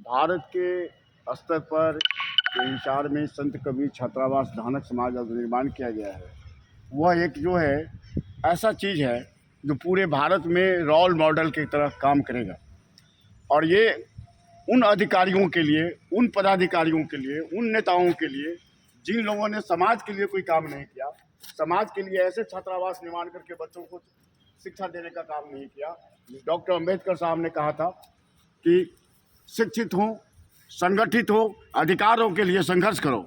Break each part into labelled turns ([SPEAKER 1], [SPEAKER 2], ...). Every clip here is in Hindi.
[SPEAKER 1] भारत के स्तर पर हिसार में संत कबीर छात्रावास धानक समाज का जो निर्माण किया गया है, वह एक जो है ऐसा चीज़ है जो पूरे भारत में रोल मॉडल की तरह काम करेगा। और ये उन अधिकारियों के लिए, उन पदाधिकारियों के लिए, उन नेताओं के लिए जिन लोगों ने समाज के लिए कोई काम नहीं किया, समाज के लिए ऐसे छात्रावास निर्माण करके बच्चों को शिक्षा देने का काम नहीं किया। डॉक्टर अंबेडकर साहब ने कहा था कि शिक्षित हो, संगठित हो, अधिकारों के लिए संघर्ष करो।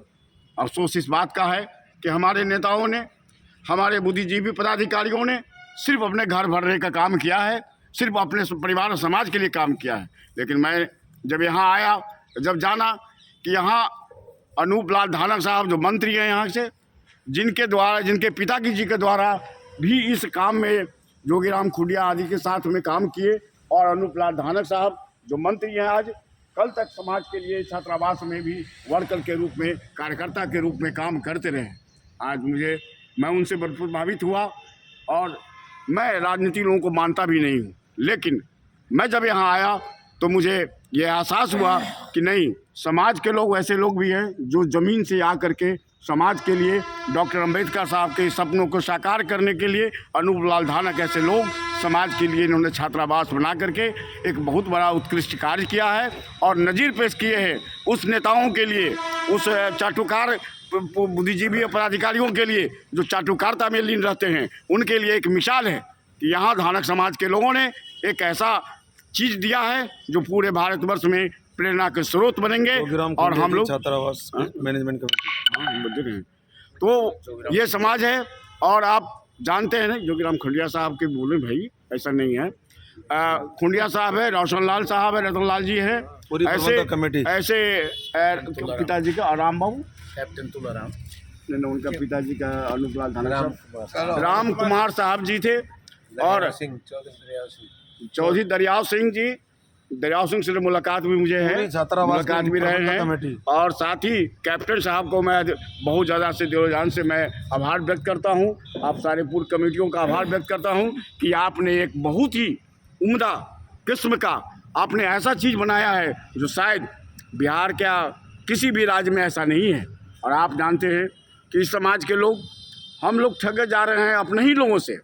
[SPEAKER 1] अफसोस इस बात का है कि हमारे नेताओं ने, हमारे बुद्धिजीवी पदाधिकारियों ने सिर्फ अपने घर भरने का काम किया है, सिर्फ अपने परिवार और समाज के लिए काम किया है। लेकिन मैं जब यहाँ आया, जब जाना कि यहाँ अनूप लाल धानक साहब जो मंत्री हैं यहाँ से, जिनके द्वारा, जिनके पिताजी जी के द्वारा भी इस काम में जोगीराम खुडिया आदि के साथ में काम किए, और अनूप लाल धानक साहब जो मंत्री हैं आज, कल तक समाज के लिए छात्रावास में भी वर्कर के रूप में, कार्यकर्ता के रूप में काम करते रहे। आज मैं उनसे बहुत प्रभावित हुआ, और मैं राजनीति लोगों को मानता भी नहीं हूँ, लेकिन मैं जब यहाँ आया तो मुझे ये एहसास हुआ कि नहीं, समाज के लोग ऐसे लोग भी हैं जो ज़मीन से आकर के समाज के लिए, डॉक्टर अंबेडकर साहब के सपनों को साकार करने के लिए, अनूप लाल धानक ऐसे लोग समाज के लिए इन्होंने छात्रावास बना करके एक बहुत बड़ा उत्कृष्ट कार्य किया है और नज़ीर पेश किए हैं उस नेताओं के लिए, उस चाटुकार बुद्धिजीवी पदाधिकारियों के लिए जो चाटुकारिता में लीन रहते हैं। उनके लिए एक मिसाल है कि यहाँ धानक समाज के लोगों ने एक ऐसा चीज़ दिया है जो पूरे भारतवर्ष में प्रेरणा के स्रोत बनेंगे। और हम लोग
[SPEAKER 2] छात्रावास मैनेजमेंट कमेटी,
[SPEAKER 1] तो ये समाज है। और आप जानते हैं ना, जोगीराम खुडिया साहब के बोले भाई ऐसा नहीं है, खुडिया साहब है, रोशन लाल साहब है, रतन लाल जी है, ऐसे पिताजी का आराम बाबू,
[SPEAKER 3] कैप्टन तुलाराम,
[SPEAKER 1] उनका पिताजी का अनूप लाल धानक साहब, राम कुमार साहब जी थे, और चौधरी दरियाव सिंह जी, दरियाव सिंह से मुलाकात भी मुझे है, मुलाकात भी रहे हैं। और साथ ही कैप्टन साहब को मैं बहुत ज़्यादा से दिलो जान से मैं आभार व्यक्त करता हूं, आप सारे पूर्व कमेटियों का आभार व्यक्त करता हूं कि आपने एक बहुत ही उम्दा किस्म का आपने ऐसा चीज़ बनाया है जो शायद बिहार क्या किसी भी राज्य में ऐसा नहीं है। और आप जानते हैं कि इस समाज के लोग, हम लोग ठगे जा रहे हैं अपने ही लोगों से।